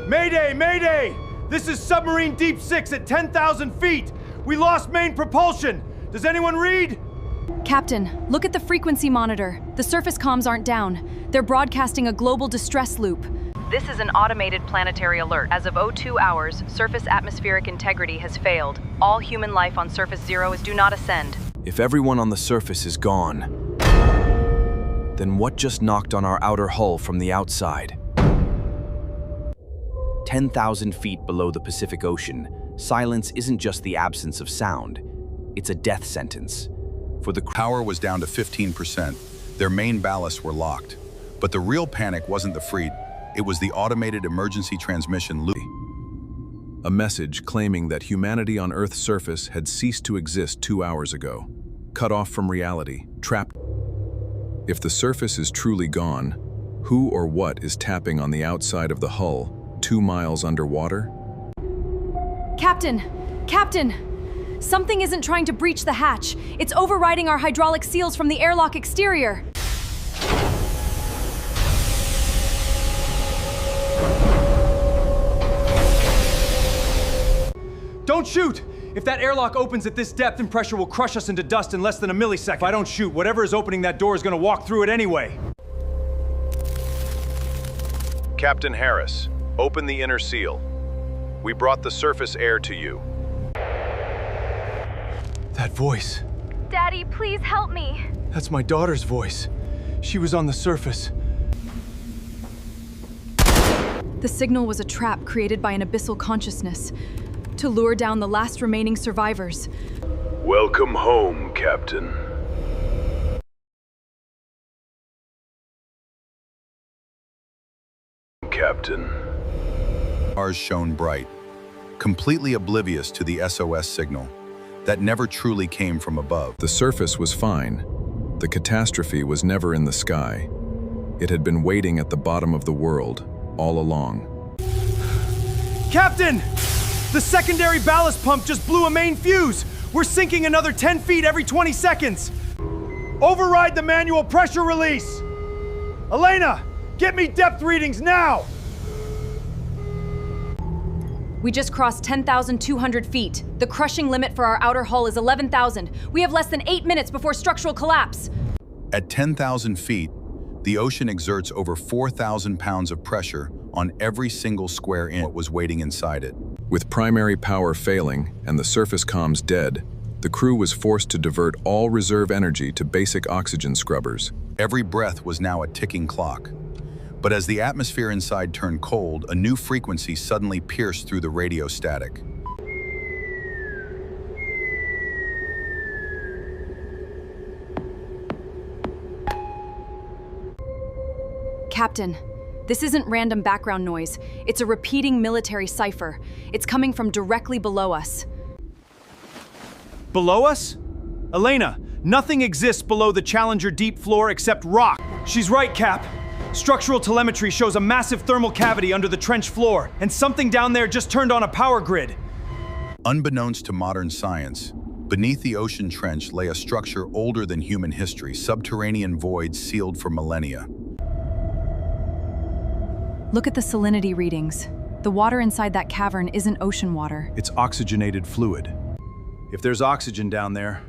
Mayday! Mayday! This is Submarine Deep 6 at 10,000 feet! We lost main propulsion! Does anyone read? Captain, look at the frequency monitor. The surface comms aren't down. They're broadcasting a global distress loop. This is an automated planetary alert. As of 02 hours, surface atmospheric integrity has failed. All human life on Surface Zero is do not ascend. If everyone on the surface is gone, then what just knocked on our outer hull from the outside? 10,000 feet below the Pacific Ocean, silence isn't just the absence of sound. It's a death sentence. For the power was down to 15%. Their main ballasts were locked. But the real panic wasn't the fleet. It was the automated emergency transmission loop. A message claiming that humanity on Earth's surface had ceased to exist 2 hours ago. Cut off from reality, trapped. If the surface is truly gone, who or what is tapping on the outside of the hull, 2 miles underwater? Captain! Captain! Something isn't trying to breach the hatch. It's overriding our hydraulic seals from the airlock exterior. Don't shoot! If that airlock opens at this depth, then pressure will crush us into dust in less than a millisecond. If I don't shoot, whatever is opening that door is gonna walk through it anyway. Captain Harris, open the inner seal. We brought the surface air to you. That voice. Daddy, please help me. That's my daughter's voice. She was on the surface. The signal was a trap created by an abyssal consciousness to lure down the last remaining survivors. Welcome home, Captain. Captain. Stars shone bright, completely oblivious to the SOS signal that never truly came from above. The surface was fine. The catastrophe was never in the sky. It had been waiting at the bottom of the world all along. Captain! The secondary ballast pump just blew a main fuse! We're sinking another 10 feet every 20 seconds! Override the manual pressure release! Elena, get me depth readings now! We just crossed 10,200 feet. The crushing limit for our outer hull is 11,000. We have less than 8 minutes before structural collapse. At 10,000 feet, the ocean exerts over 4,000 pounds of pressure on every single square inch that was waiting inside it. With primary power failing and the surface comms dead, the crew was forced to divert all reserve energy to basic oxygen scrubbers. Every breath was now a ticking clock. But as the atmosphere inside turned cold, a new frequency suddenly pierced through the radio static. Captain, this isn't random background noise. It's a repeating military cipher. It's coming from directly below us. Below us? Elena, nothing exists below the Challenger deep floor except rock. She's right, Cap. Structural telemetry shows a massive thermal cavity under the trench floor, and something down there just turned on a power grid. Unbeknownst to modern science, beneath the ocean trench lay a structure older than human history, subterranean voids sealed for millennia. Look at the salinity readings. The water inside that cavern isn't ocean water. It's oxygenated fluid. If there's oxygen down there,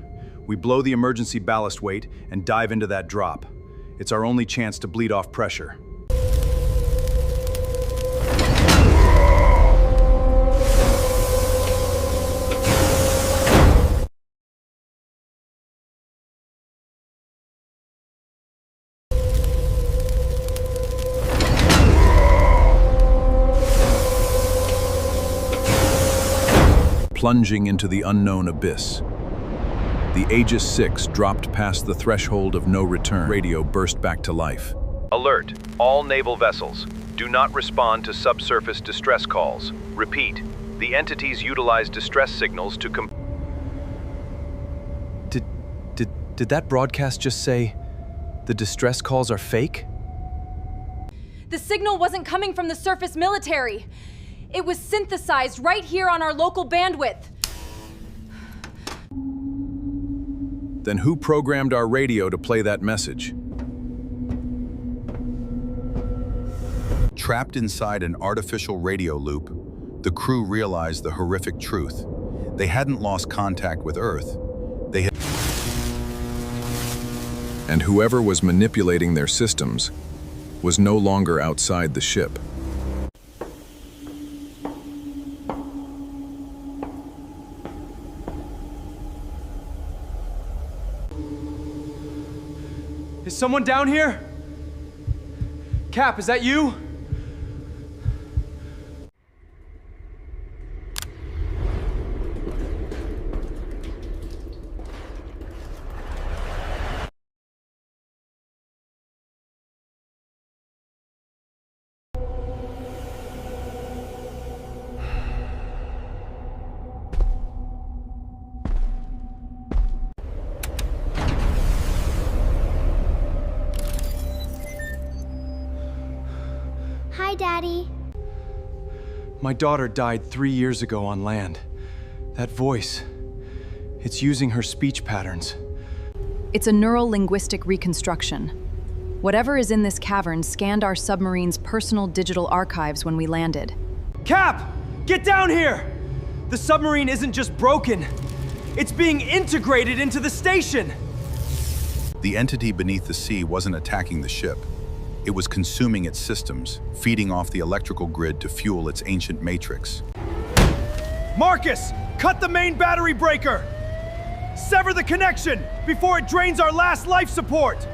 we blow the emergency ballast weight and dive into that drop. It's our only chance to bleed off pressure. Plunging into the unknown abyss. The Aegis 6 dropped past the threshold of no return. Radio burst back to life. Alert, all naval vessels. Do not respond to subsurface distress calls. Repeat, the entities utilize distress signals to Did that broadcast just say the distress calls are fake? The signal wasn't coming from the surface military. It was synthesized right here on our local bandwidth. Then who programmed our radio to play that message? Trapped inside an artificial radio loop, the crew realized the horrific truth. They hadn't lost contact with Earth. They had... And whoever was manipulating their systems was no longer outside the ship. Is someone down here? Cap, is that you? Hi, Daddy. My daughter died 3 years ago on land. That voice, it's using her speech patterns. It's a neural linguistic reconstruction. Whatever is in this cavern scanned our submarine's personal digital archives when we landed. Cap! Get down here! The submarine isn't just broken. It's being integrated into the station! The entity beneath the sea wasn't attacking the ship. It was consuming its systems, feeding off the electrical grid to fuel its ancient matrix. Marcus! Cut the main battery breaker! Sever the connection before it drains our last life support!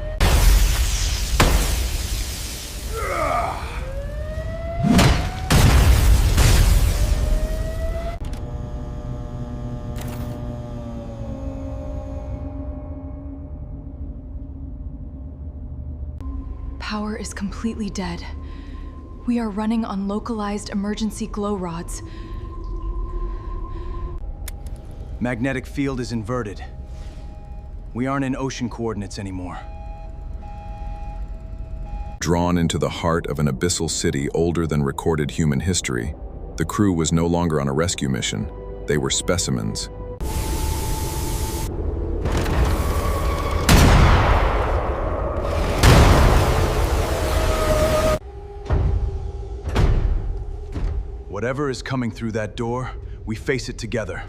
Power is completely dead. We are running on localized emergency glow rods. Magnetic field is inverted. We aren't in ocean coordinates anymore. Drawn into the heart of an abyssal city older than recorded human history, the crew was no longer on a rescue mission. They were specimens. Whatever is coming through that door, we face it together.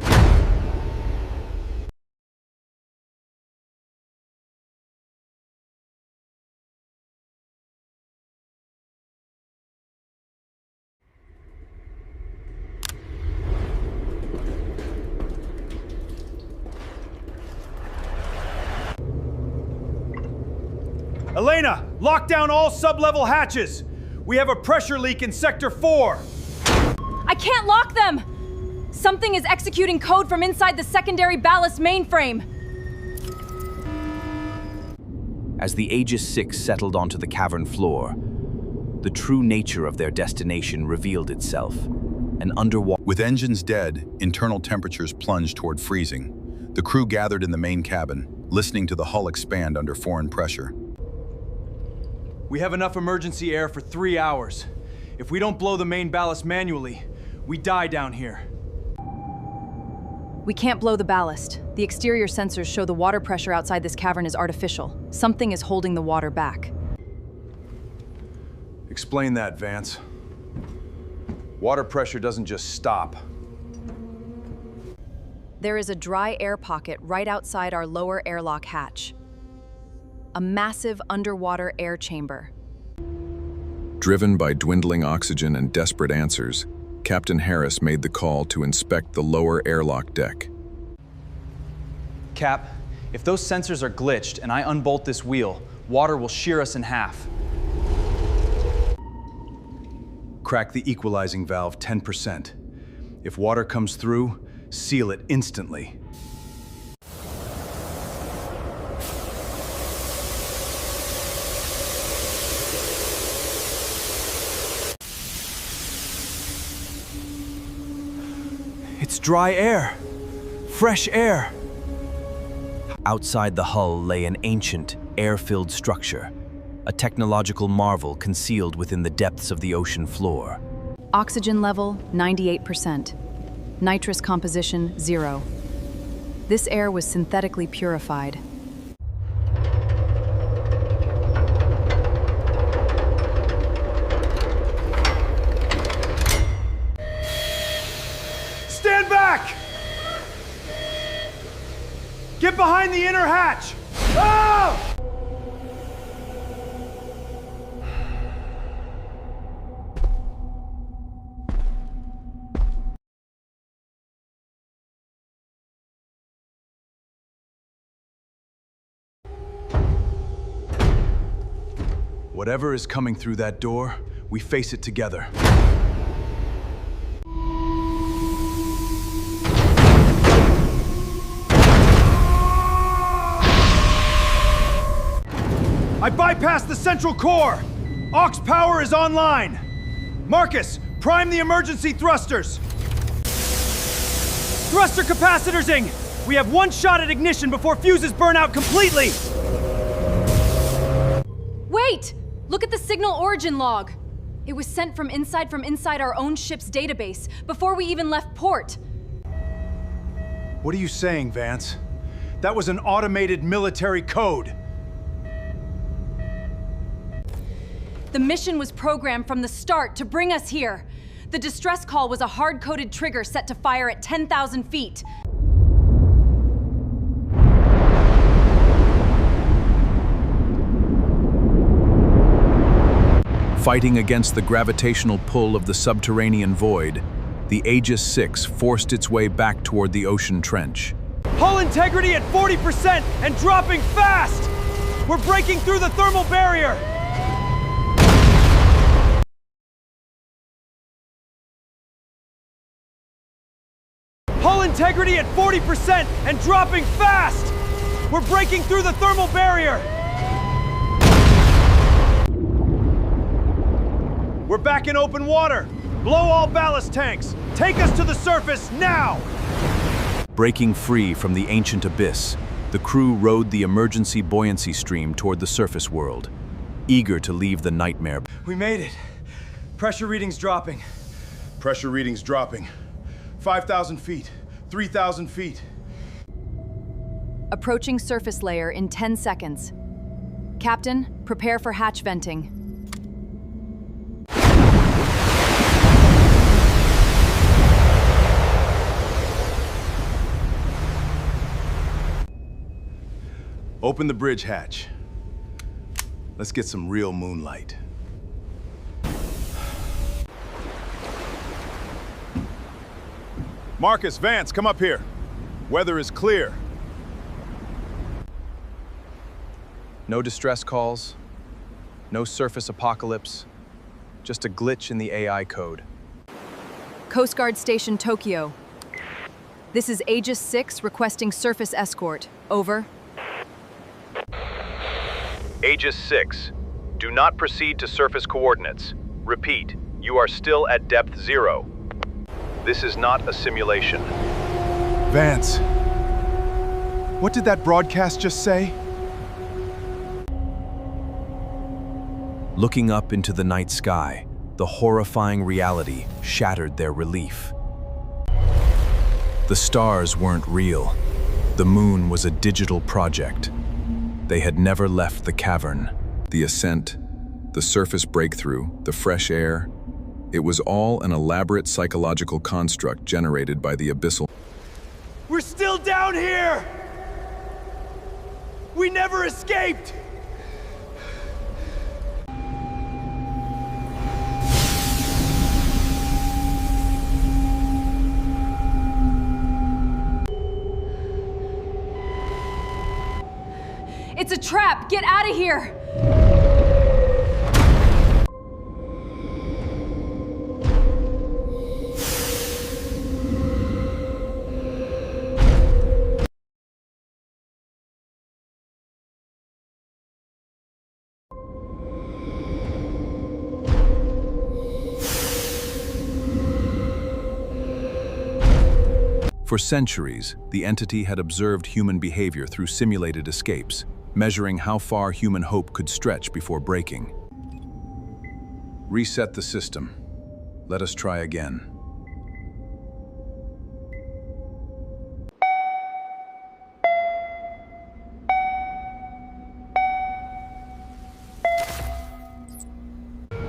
Elena, lock down all sub-level hatches. We have a pressure leak in Sector 4. I can't lock them! Something is executing code from inside the secondary ballast mainframe. As the Aegis 6 settled onto the cavern floor, the true nature of their destination revealed itself. An underwater... With engines dead, internal temperatures plunged toward freezing. The crew gathered in the main cabin, listening to the hull expand under foreign pressure. We have enough emergency air for 3 hours. If we don't blow the main ballast manually, we die down here. We can't blow the ballast. The exterior sensors show the water pressure outside this cavern is artificial. Something is holding the water back. Explain that, Vance. Water pressure doesn't just stop. There is a dry air pocket right outside our lower airlock hatch. A massive underwater air chamber. Driven by dwindling oxygen and desperate answers, Captain Harris made the call to inspect the lower airlock deck. Cap, if those sensors are glitched and I unbolt this wheel, water will shear us in half. Crack the equalizing valve 10%. If water comes through, seal it instantly. It's dry air. Fresh air. Outside the hull lay an ancient, air-filled structure, a technological marvel concealed within the depths of the ocean floor. Oxygen level, 98%. Nitrous composition, 0. This air was synthetically purified. Get behind the inner hatch! Oh! Whatever is coming through that door, we face it together. I bypassed the central core! Aux power is online! Marcus, prime the emergency thrusters! Thruster capacitorsing! We have one shot at ignition before fuses burn out completely! Wait! Look at the signal origin log. It was sent from inside our own ship's database, before we even left port. What are you saying, Vance? That was an automated military code. The mission was programmed from the start to bring us here. The distress call was a hard-coded trigger set to fire at 10,000 feet. Fighting against the gravitational pull of the subterranean void, the Aegis 6 forced its way back toward the ocean trench. Hull integrity at 40% and dropping fast! We're breaking through the thermal barrier! Hull integrity at 40% and dropping fast! We're breaking through the thermal barrier! We're back in open water! Blow all ballast tanks! Take us to the surface now! Breaking free from the ancient abyss, the crew rode the emergency buoyancy stream toward the surface world, eager to leave the nightmare. We made it. Pressure readings dropping. Pressure readings dropping. 5,000 feet. 3,000 feet. Approaching surface layer in 10 seconds. Captain, prepare for hatch venting. Open the bridge hatch. Let's get some real moonlight. Marcus, Vance, come up here. Weather is clear. No distress calls, no surface apocalypse, just a glitch in the AI code. Coast Guard Station Tokyo. This is Aegis 6 requesting surface escort. Over. Aegis 6, do not proceed to surface coordinates. Repeat, you are still at depth 0. This is not a simulation. Vance, what did that broadcast just say? Looking up into the night sky, the horrifying reality shattered their relief. The stars weren't real. The moon was a digital project. They had never left the cavern. The ascent, the surface breakthrough, the fresh air, it was all an elaborate psychological construct generated by the abyssal. We're still down here! We never escaped! It's a trap! Get out of here! For centuries, the entity had observed human behavior through simulated escapes, measuring how far human hope could stretch before breaking. Reset the system. Let us try again.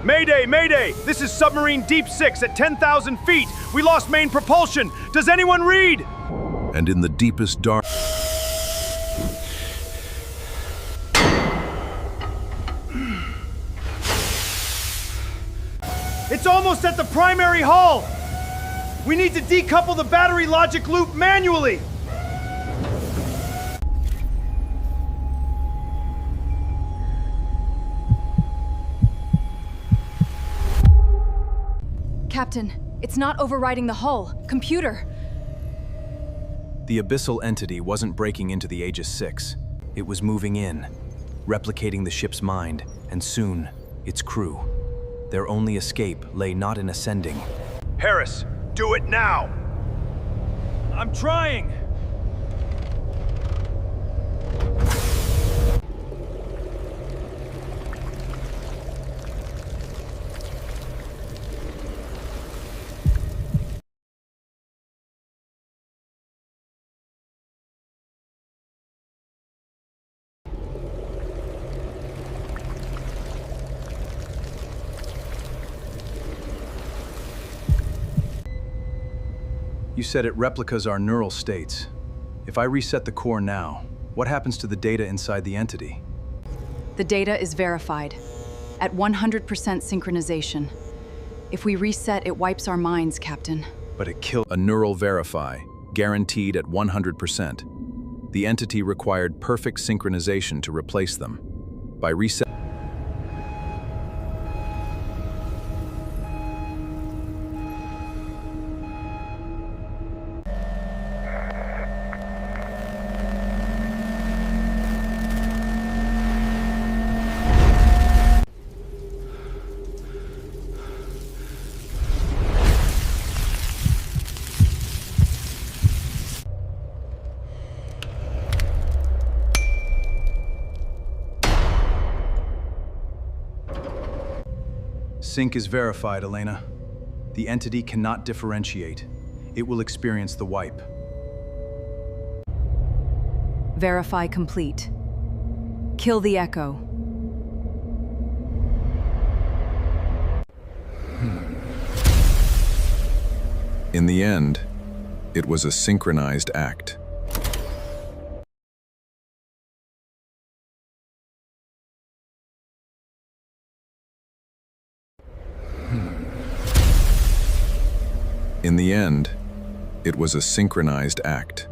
Mayday, Mayday! This is Submarine Deep 6 at 10,000 feet. We lost main propulsion. Does anyone read? And in the deepest dark... It's almost at the primary hull! We need to decouple the battery logic loop manually! Captain, it's not overriding the hull. Computer. The abyssal entity wasn't breaking into the Aegis 6. It was moving in, replicating the ship's mind, and soon, its crew. Their only escape lay not in ascending. Harris, do it now! I'm trying! You said it replicas our neural states. If I reset the core now, what happens to the data inside the entity? The data is verified. At 100% synchronization. If we reset, it wipes our minds, Captain. But it killed a neural verify, guaranteed at 100%. The entity required perfect synchronization to replace them. By reset. Sync is verified, Elena. The entity cannot differentiate. It will experience the wipe. Verify complete. Kill the Echo. In the end, it was a synchronized act. In the end, it was a synchronized act.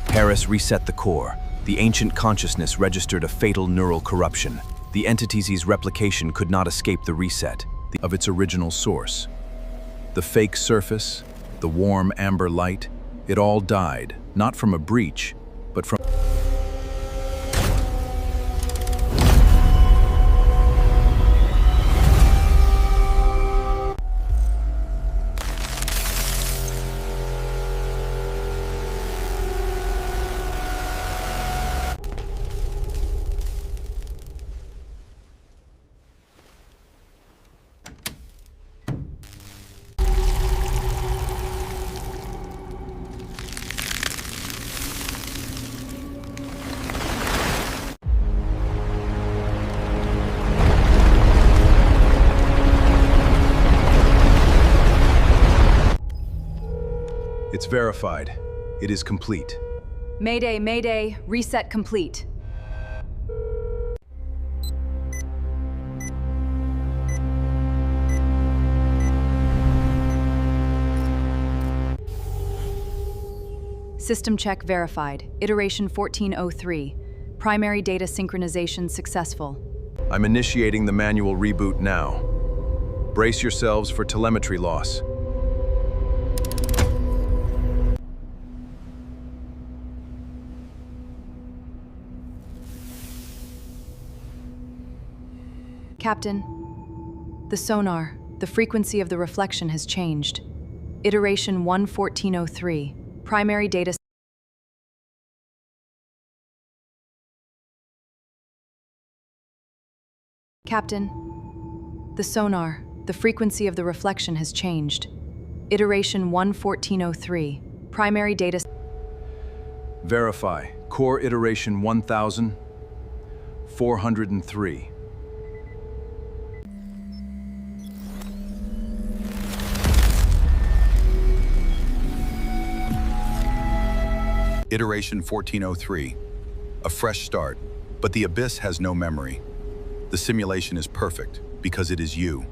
Harris reset the core. The ancient consciousness registered a fatal neural corruption. The entity's replication could not escape the reset Of its original source. The fake surface, the warm amber light, it all died, not from a breach, but from It's verified. It is complete. Mayday, mayday, reset complete. System check verified. Iteration 1403. Primary data synchronization successful. I'm initiating the manual reboot now. Brace yourselves for telemetry loss. Captain, the sonar, the frequency of the reflection has changed. Iteration 11403. Primary data. Captain, the sonar, the frequency of the reflection has changed. Iteration 11403. Primary data. Verify. Core iteration 1403. Iteration 1403. A fresh start, but the Abyss has no memory. The simulation is perfect because it is you.